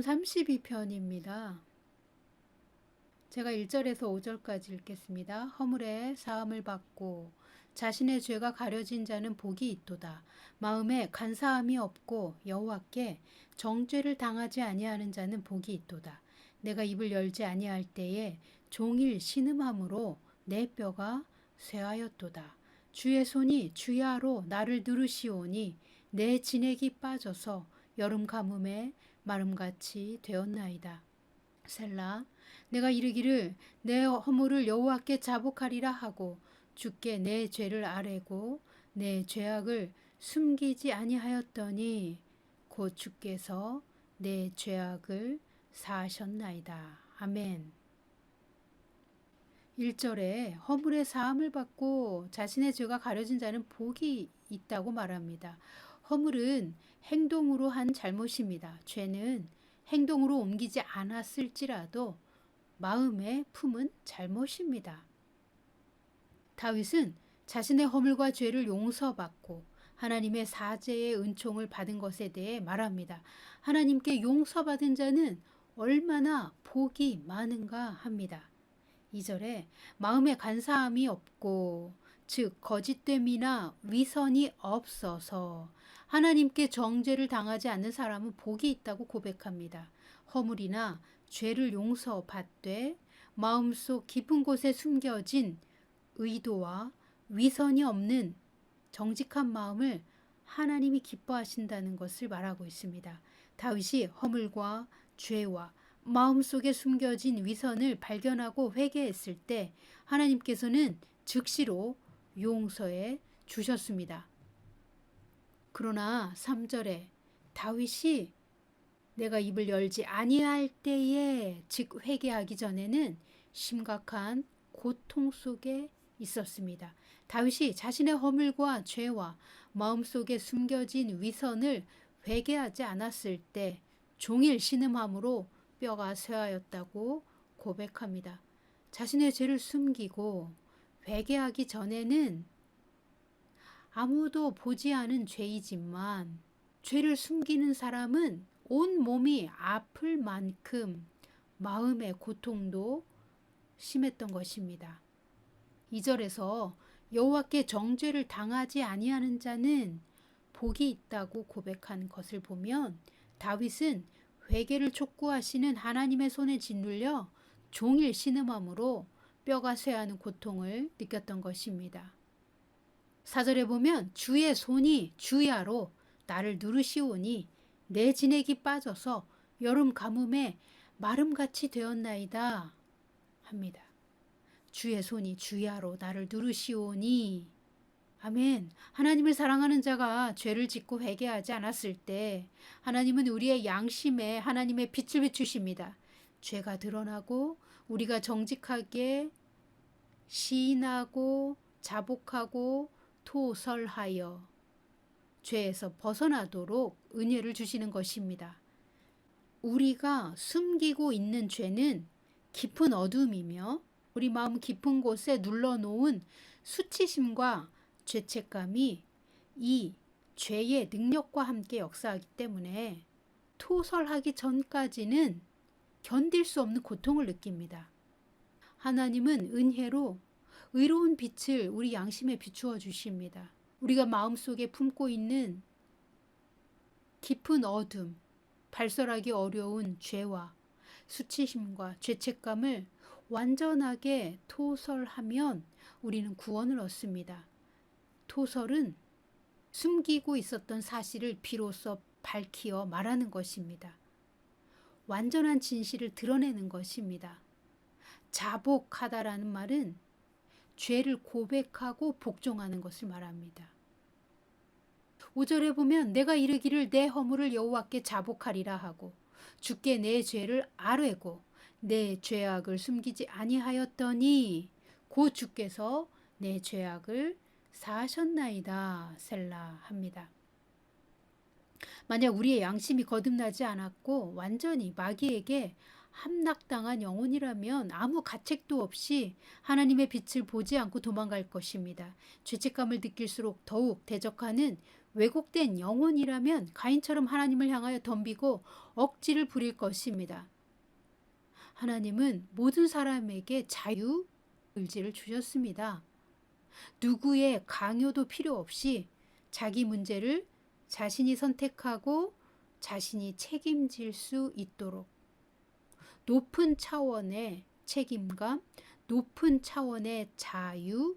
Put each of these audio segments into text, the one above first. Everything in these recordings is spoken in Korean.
시편 32편입니다. 제가 1절에서 5절까지 읽겠습니다. 허물에 사함을 받고 자신의 죄가 가려진 자는 복이 있도다. 마음에 간사함이 없고 여호와께 정죄를 당하지 아니하는 자는 복이 있도다. 내가 입을 열지 아니할 때에 종일 신음함으로 내 뼈가 쇠하였도다. 주의 손이 주야로 나를 누르시오니 내 진액이 빠져서 여름 가뭄에 마름같이 되었나이다. 셀라. 내가 이르기를 내 허물을 여호와께 자복하리라 하고 주께 내 죄를 아뢰고 내 죄악을 숨기지 아니하였더니 곧 주께서 내 죄악을 사하셨나이다. 아멘. 1절에 허물의 사함을 받고 자신의 죄가 가려진 자는 복이 있다고 말합니다. 허물은 행동으로 한 잘못입니다. 죄는 행동으로 옮기지 않았을지라도 마음에 품은 잘못입니다. 다윗은 자신의 허물과 죄를 용서받고 하나님의 사죄의 은총을 받은 것에 대해 말합니다. 하나님께 용서받은 자는 얼마나 복이 많은가 합니다. 2절에 마음에 간사함이 없고 즉 거짓됨이나 위선이 없어서 하나님께 정죄를 당하지 않는 사람은 복이 있다고 고백합니다. 허물이나 죄를 용서받되 마음속 깊은 곳에 숨겨진 의도와 위선이 없는 정직한 마음을 하나님이 기뻐하신다는 것을 말하고 있습니다. 다윗이 허물과 죄와 마음속에 숨겨진 위선을 발견하고 회개했을 때 하나님께서는 즉시로 용서해 주셨습니다. 그러나 3절에 다윗이 내가 입을 열지 아니할 때에 즉 회개하기 전에는 심각한 고통 속에 있었습니다. 다윗이 자신의 허물과 죄와 마음속에 숨겨진 위선을 회개하지 않았을 때 종일 신음함으로 뼈가 쇠하였다고 고백합니다. 자신의 죄를 숨기고 회개하기 전에는 아무도 보지 않은 죄이지만 죄를 숨기는 사람은 온 몸이 아플 만큼 마음의 고통도 심했던 것입니다. 2절에서 여호와께 정죄를 당하지 아니하는 자는 복이 있다고 고백한 것을 보면 다윗은 회개를 촉구하시는 하나님의 손에 짓눌려 종일 신음함으로 뼈가 쇠하는 고통을 느꼈던 것입니다. 4절에 보면 주의 손이 주야로 나를 누르시오니 내 진액이 빠져서 여름 가뭄에 마름같이 되었나이다 합니다. 주의 손이 주야로 나를 누르시오니 아멘. 하나님을 사랑하는 자가 죄를 짓고 회개하지 않았을 때 하나님은 우리의 양심에 하나님의 빛을 비추십니다. 죄가 드러나고 우리가 정직하게 시인하고 자복하고 토설하여 죄에서 벗어나도록 은혜를 주시는 것입니다. 우리가 숨기고 있는 죄는 깊은 어둠이며 우리 마음 깊은 곳에 눌러놓은 수치심과 죄책감이 이 죄의 능력과 함께 역사하기 때문에 토설하기 전까지는 견딜 수 없는 고통을 느낍니다. 하나님은 은혜로 의로운 빛을 우리 양심에 비추어 주십니다. 우리가 마음속에 품고 있는 깊은 어둠, 발설하기 어려운 죄와 수치심과 죄책감을 완전하게 토설하면 우리는 구원을 얻습니다. 토설은 숨기고 있었던 사실을 비로소 밝히어 말하는 것입니다. 완전한 진실을 드러내는 것입니다. 자복하다라는 말은 죄를 고백하고 복종하는 것을 말합니다. 5절에 보면 내가 이르기를 내 허물을 여호와께 자복하리라 하고 주께 내 죄를 아뢰고 내 죄악을 숨기지 아니하였더니 곧 주께서 내 죄악을 사하셨나이다 셀라 합니다. 만약 우리의 양심이 거듭나지 않았고 완전히 마귀에게 함락당한 영혼이라면 아무 가책도 없이 하나님의 빛을 보지 않고 도망갈 것입니다. 죄책감을 느낄수록 더욱 대적하는 왜곡된 영혼이라면 가인처럼 하나님을 향하여 덤비고 억지를 부릴 것입니다. 하나님은 모든 사람에게 자유, 의지를 주셨습니다. 누구의 강요도 필요 없이 자기 문제를 자신이 선택하고 자신이 책임질 수 있도록 높은 차원의 책임감, 높은 차원의 자유,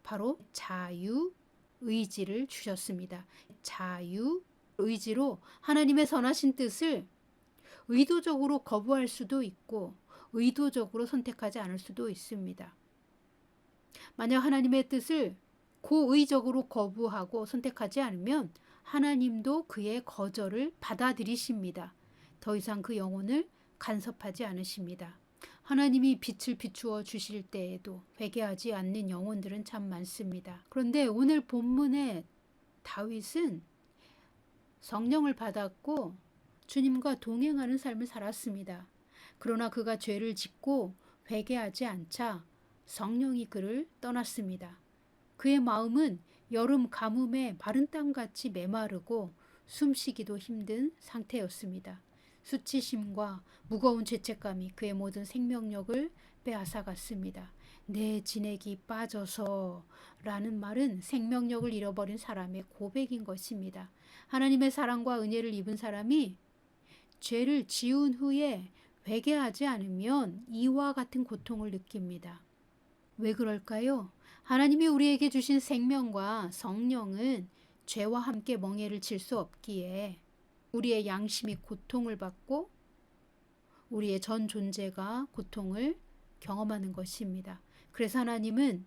바로 자유의지를 주셨습니다. 자유의지로 하나님의 선하신 뜻을 의도적으로 거부할 수도 있고 의도적으로 선택하지 않을 수도 있습니다. 만약 하나님의 뜻을 고의적으로 거부하고 선택하지 않으면 하나님도 그의 거절을 받아들이십니다. 더 이상 그 영혼을 간섭하지 않으십니다. 하나님이 빛을 비추어 주실 때에도 회개하지 않는 영혼들은 참 많습니다. 그런데 오늘 본문에 다윗은 성령을 받았고 주님과 동행하는 삶을 살았습니다. 그러나 그가 죄를 짓고 회개하지 않자 성령이 그를 떠났습니다. 그의 마음은 여름 가뭄에 마른 땅같이 메마르고 숨쉬기도 힘든 상태였습니다. 수치심과 무거운 죄책감이 그의 모든 생명력을 빼앗아갔습니다. 내 진액이 빠져서 라는 말은 생명력을 잃어버린 사람의 고백인 것입니다. 하나님의 사랑과 은혜를 입은 사람이 죄를 지은 후에 회개하지 않으면 이와 같은 고통을 느낍니다. 왜 그럴까요? 하나님이 우리에게 주신 생명과 성령은 죄와 함께 멍에를 칠 수 없기에 우리의 양심이 고통을 받고 우리의 전 존재가 고통을 경험하는 것입니다. 그래서 하나님은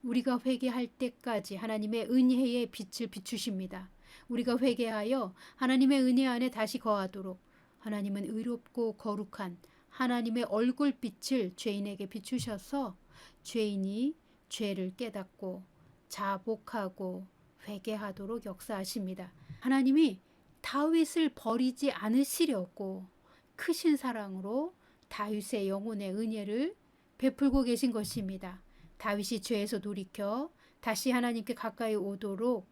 우리가 회개할 때까지 하나님의 은혜의 빛을 비추십니다. 우리가 회개하여 하나님의 은혜 안에 다시 거하도록 하나님은 의롭고 거룩한 하나님의 얼굴빛을 죄인에게 비추셔서 죄인이 죄를 깨닫고 자복하고 회개하도록 역사하십니다. 하나님이 다윗을 버리지 않으시려고 크신 사랑으로 다윗의 영혼의 은혜를 베풀고 계신 것입니다. 다윗이 죄에서 돌이켜 다시 하나님께 가까이 오도록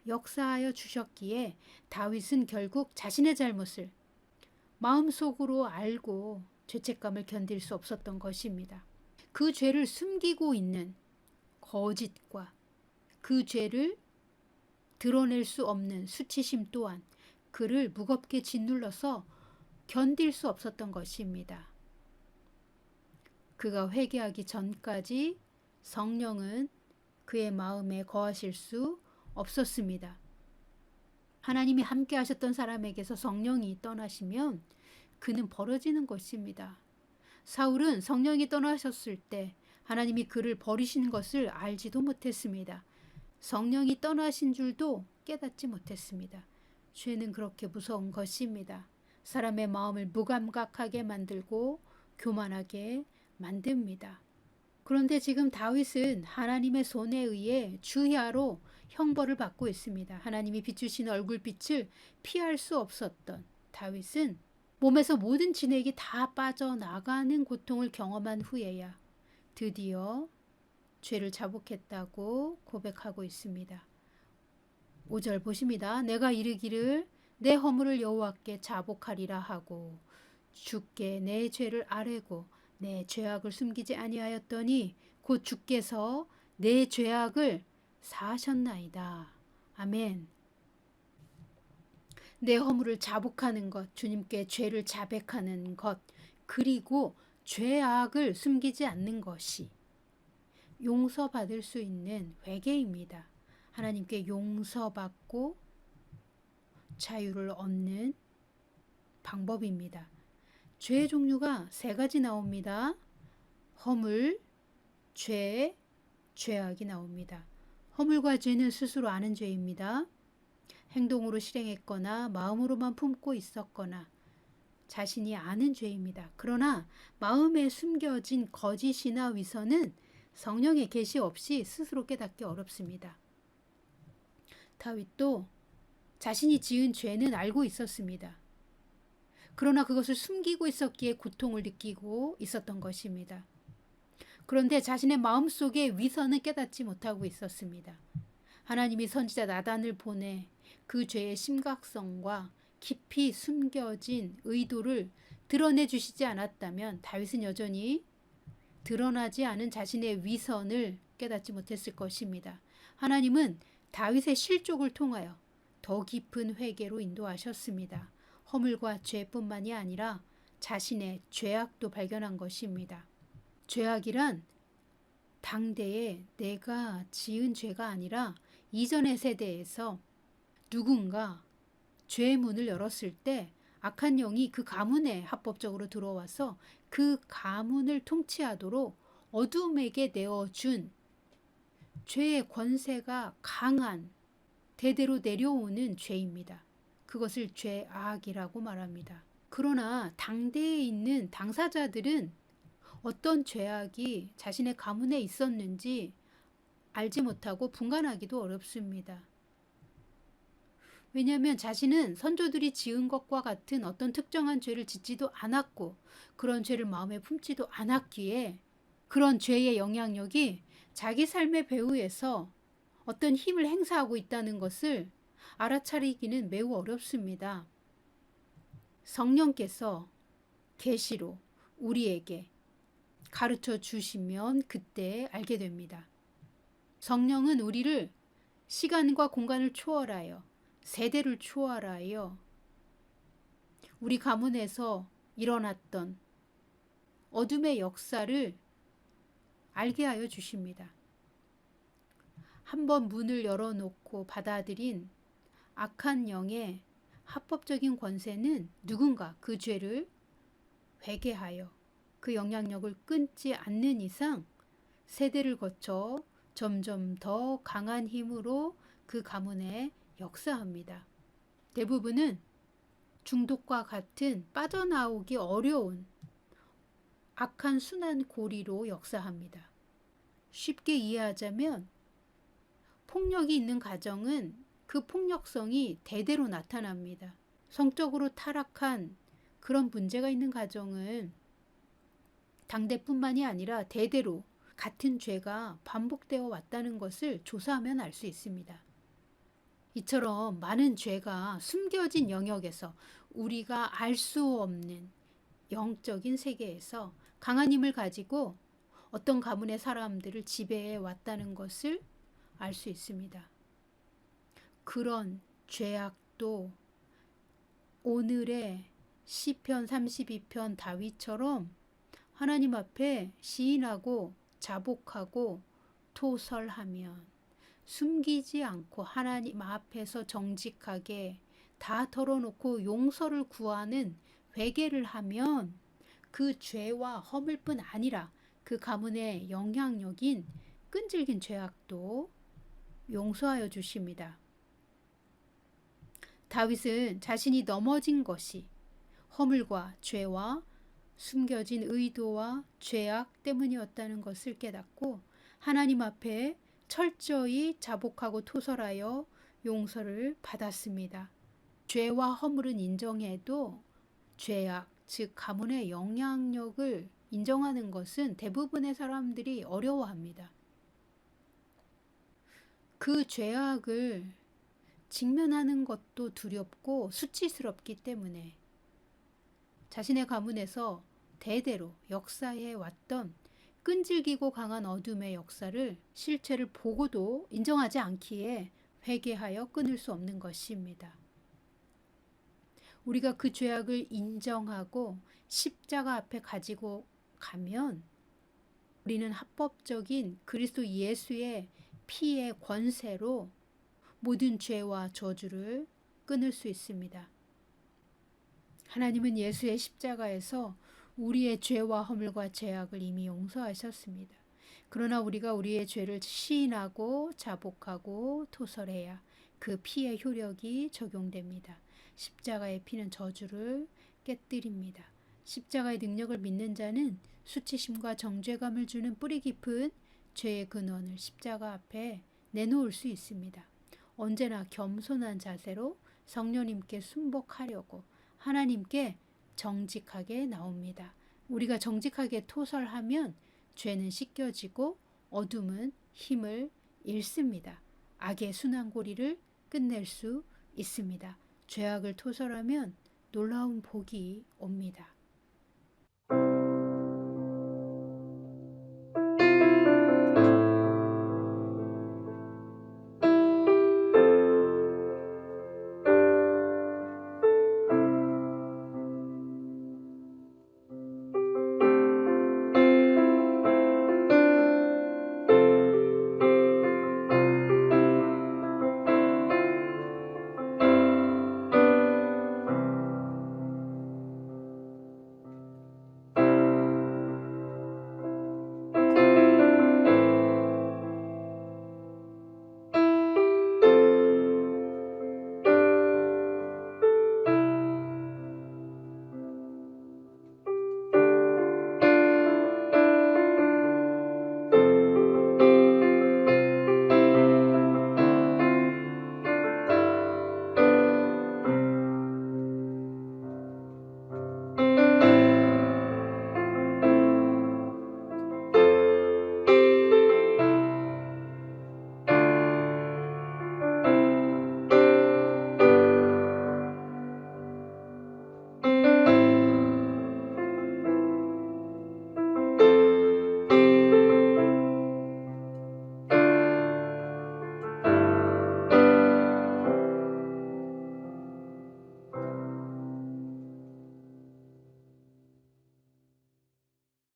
역사하여 주셨기에 다윗은 결국 자신의 잘못을 마음속으로 알고 죄책감을 견딜 수 없었던 것입니다. 그 죄를 숨기고 있는 거짓과 그 죄를 드러낼 수 없는 수치심 또한 그를 무겁게 짓눌러서 견딜 수 없었던 것입니다. 그가 회개하기 전까지 성령은 그의 마음에 거하실 수 없었습니다. 하나님이 함께 하셨던 사람에게서 성령이 떠나시면 그는 벌어지는 것입니다. 사울은 성령이 떠나셨을 때 하나님이 그를 버리신 것을 알지도 못했습니다. 성령이 떠나신 줄도 깨닫지 못했습니다. 죄는 그렇게 무서운 것입니다. 사람의 마음을 무감각하게 만들고 교만하게 만듭니다. 그런데 지금 다윗은 하나님의 손에 의해 주야로 형벌을 받고 있습니다. 하나님이 비추신 얼굴빛을 피할 수 없었던 다윗은 몸에서 모든 진액이 다 빠져나가는 고통을 경험한 후에야 드디어 죄를 자복했다고 고백하고 있습니다. 5절 보십니다. 내가 이르기를 내 허물을 여호와께 자복하리라 하고 주께 내 죄를 아뢰고 내 죄악을 숨기지 아니하였더니 곧 주께서 내 죄악을 사하셨나이다. 아멘. 내 허물을 자복하는 것, 주님께 죄를 자백하는 것, 그리고 죄악을 숨기지 않는 것이 용서받을 수 있는 회개입니다. 하나님께 용서받고 자유를 얻는 방법입니다. 죄의 종류가 3가지 나옵니다. 허물, 죄, 죄악이 나옵니다. 허물과 죄는 스스로 아는 죄입니다. 행동으로 실행했거나 마음으로만 품고 있었거나 자신이 아는 죄입니다. 그러나 마음에 숨겨진 거짓이나 위선은 성령의 계시 없이 스스로 깨닫기 어렵습니다. 다윗도 자신이 지은 죄는 알고 있었습니다. 그러나 그것을 숨기고 있었기에 고통을 느끼고 있었던 것입니다. 그런데 자신의 마음속의 위선은 깨닫지 못하고 있었습니다. 하나님이 선지자 나단을 보내 그 죄의 심각성과 깊이 숨겨진 의도를 드러내 주시지 않았다면 다윗은 여전히 드러나지 않은 자신의 위선을 깨닫지 못했을 것입니다. 하나님은 다윗의 실족을 통하여 더 깊은 회개로 인도하셨습니다. 허물과 죄뿐만이 아니라 자신의 죄악도 발견한 것입니다. 죄악이란 당대에 내가 지은 죄가 아니라 이전의 세대에서 누군가 죄의 문을 열었을 때 악한 영이 그 가문에 합법적으로 들어와서 그 가문을 통치하도록 어둠에게 내어준 죄의 권세가 강한 대대로 내려오는 죄입니다. 그것을 죄악이라고 말합니다. 그러나 당대에 있는 당사자들은 어떤 죄악이 자신의 가문에 있었는지 알지 못하고 분간하기도 어렵습니다. 왜냐하면 자신은 선조들이 지은 것과 같은 어떤 특정한 죄를 짓지도 않았고 그런 죄를 마음에 품지도 않았기에 그런 죄의 영향력이 자기 삶의 배후에서 어떤 힘을 행사하고 있다는 것을 알아차리기는 매우 어렵습니다. 성령께서 계시로 우리에게 가르쳐 주시면 그때 알게 됩니다. 성령은 우리를 시간과 공간을 초월하여 세대를 초월하여 우리 가문에서 일어났던 어둠의 역사를 알게 하여 주십니다. 한번 문을 열어놓고 받아들인 악한 영의 합법적인 권세는 누군가 그 죄를 회개하여 그 영향력을 끊지 않는 이상 세대를 거쳐 점점 더 강한 힘으로 그 가문에 역사합니다. 대부분은 중독과 같은 빠져나오기 어려운 악한 순환 고리로 역사합니다. 쉽게 이해하자면 폭력이 있는 가정은 그 폭력성이 대대로 나타납니다. 성적으로 타락한 그런 문제가 있는 가정은 당대뿐만이 아니라 대대로 같은 죄가 반복되어 왔다는 것을 조사하면 알 수 있습니다. 이처럼 많은 죄가 숨겨진 영역에서 우리가 알 수 없는 영적인 세계에서 강한 힘을 가지고 어떤 가문의 사람들을 지배해 왔다는 것을 알 수 있습니다. 그런 죄악도 오늘의 시편 32편 다윗처럼 하나님 앞에 시인하고 자복하고 토설하면 숨기지 않고 하나님 앞에서 정직하게 다 털어놓고 용서를 구하는 회개를 하면 그 죄와 허물뿐 아니라 그 가문의 영향력인 끈질긴 죄악도 용서하여 주십니다. 다윗은 자신이 넘어진 것이 허물과 죄와 숨겨진 의도와 죄악 때문이었다는 것을 깨닫고 하나님 앞에 철저히 자복하고 토설하여 용서를 받았습니다. 죄와 허물은 인정해도 죄악, 즉 가문의 영향력을 인정하는 것은 대부분의 사람들이 어려워합니다. 그 죄악을 직면하는 것도 두렵고 수치스럽기 때문에 자신의 가문에서 대대로 역사해 왔던 끈질기고 강한 어둠의 역사를 실체를 보고도 인정하지 않기에 회개하여 끊을 수 없는 것입니다. 우리가 그 죄악을 인정하고 십자가 앞에 가지고 가면 우리는 합법적인 그리스도 예수의 피의 권세로 모든 죄와 저주를 끊을 수 있습니다. 하나님은 예수의 십자가에서 우리의 죄와 허물과 죄악을 이미 용서하셨습니다. 그러나 우리가 우리의 죄를 시인하고 자복하고 토설해야 그 피의 효력이 적용됩니다. 십자가의 피는 저주를 깨뜨립니다. 십자가의 능력을 믿는 자는 수치심과 정죄감을 주는 뿌리 깊은 죄의 근원을 십자가 앞에 내놓을 수 있습니다. 언제나 겸손한 자세로 성령님께 순복하려고 하나님께 정직하게 나옵니다. 우리가 정직하게 토설하면 죄는 씻겨지고 어둠은 힘을 잃습니다. 악의 순환고리를 끝낼 수 있습니다. 죄악을 토설하면 놀라운 복이 옵니다.